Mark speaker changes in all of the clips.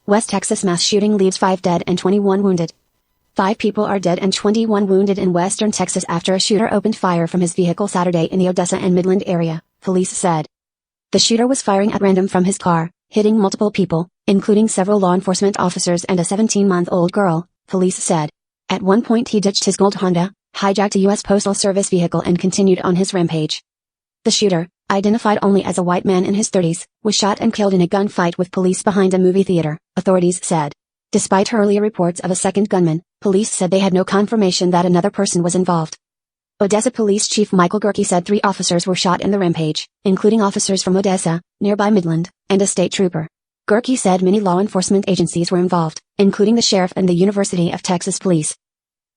Speaker 1: West Texas mass shooting leaves 5 dead and 21 wounded. 5 people are dead and 21 wounded in western Texas after a shooter opened fire from his vehicle Saturday in the Odessa and Midland area, police said. The shooter was firing at random from his car, hitting multiple people, including several law enforcement officers and a 17-month-old girl, police said. At one point he ditched his gold Honda, hijacked a U.S. Postal Service vehicle and continued on his rampage. The shooter, identified only as a white man in his 30s, was shot and killed in a gunfight with police behind a movie theater, authorities said. Despite earlier reports of a second gunman, police said they had no confirmation that another person was involved. Odessa Police Chief Michael Gerke said 3 officers were shot in the rampage, including officers from Odessa, nearby Midland, and a state trooper. Gerke said many law enforcement agencies were involved, including the sheriff and the University of Texas Police.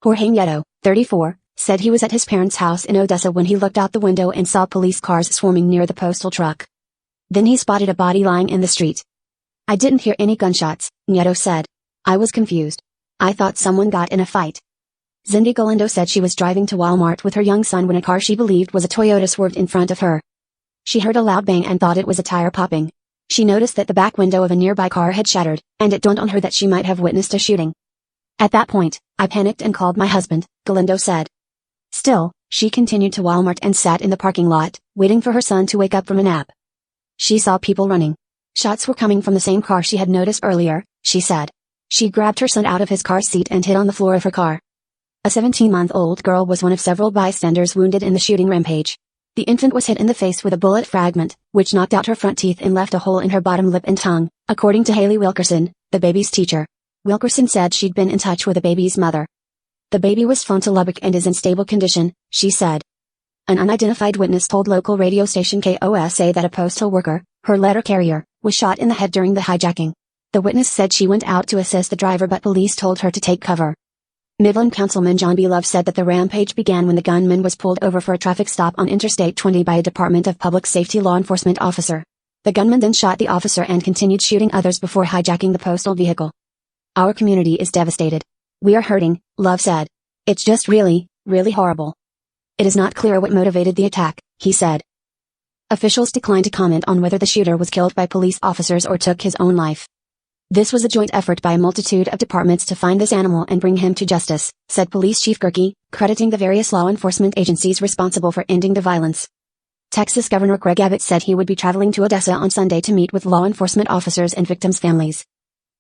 Speaker 1: Jorge Nieto, 34, said he was at his parents' house in Odessa when he looked out the window and saw police cars swarming near the postal truck. Then he spotted a body lying in the street. I didn't hear any gunshots, Nieto said. I was confused. I thought someone got in a fight. Cindy Galindo said she was driving to Walmart with her young son when a car she believed was a Toyota swerved in front of her. She heard a loud bang and thought it was a tire popping. She noticed that the back window of a nearby car had shattered, and it dawned on her that she might have witnessed a shooting. At that point, I panicked and called my husband, Galindo said. Still, she continued to Walmart and sat in the parking lot, waiting for her son to wake up from a nap. She saw people running. Shots were coming from the same car she had noticed earlier, she said. She grabbed her son out of his car seat and hid on the floor of her car. A 17-month-old girl was one of several bystanders wounded in the shooting rampage. The infant was hit in the face with a bullet fragment, which knocked out her front teeth and left a hole in her bottom lip and tongue, according to Haley Wilkerson, the baby's teacher. Wilkerson said she'd been in touch with the baby's mother. The baby was flown to Lubbock and is in stable condition, she said. An unidentified witness told local radio station KOSA that a postal worker, her letter carrier, was shot in the head during the hijacking. The witness said she went out to assist the driver but police told her to take cover. Midland Councilman John B. Love said that the rampage began when the gunman was pulled over for a traffic stop on Interstate 20 by a Department of Public Safety law enforcement officer. The gunman then shot the officer and continued shooting others before hijacking the postal vehicle. Our community is devastated. We are hurting, Love said. It's just really, really horrible. It is not clear what motivated the attack, he said. Officials declined to comment on whether the shooter was killed by police officers or took his own life. This was a joint effort by a multitude of departments to find this animal and bring him to justice, said Police Chief Gerke, crediting the various law enforcement agencies responsible for ending the violence. Texas Governor Greg Abbott said he would be traveling to Odessa on Sunday to meet with law enforcement officers and victims' families.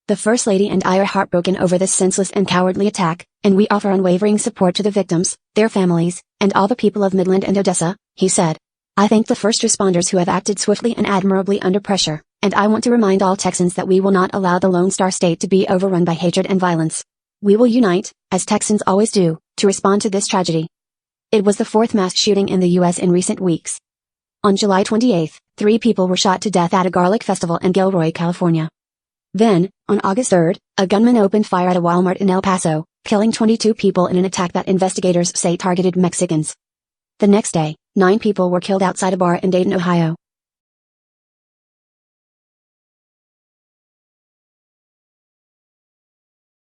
Speaker 1: The First Lady and I are heartbroken over this senseless and cowardly attack, and we offer unwavering support to the victims, their families, and all the people of Midland and Odessa, he said. I thank the first responders who have acted swiftly and admirably under pressure, and I want to remind all Texans that we will not allow the Lone Star State to be overrun by hatred and violence. We will unite, as Texans always do, to respond to this tragedy. It was the 4th mass shooting in the U.S. in recent weeks. On July 28, 3 people were shot to death at a garlic festival in Gilroy, California. Then, on August 3, a gunman opened fire at a Walmart in El Paso, killing 22 people in an attack that investigators say targeted Mexicans. The next day, 9 people were killed outside a bar in Dayton, Ohio.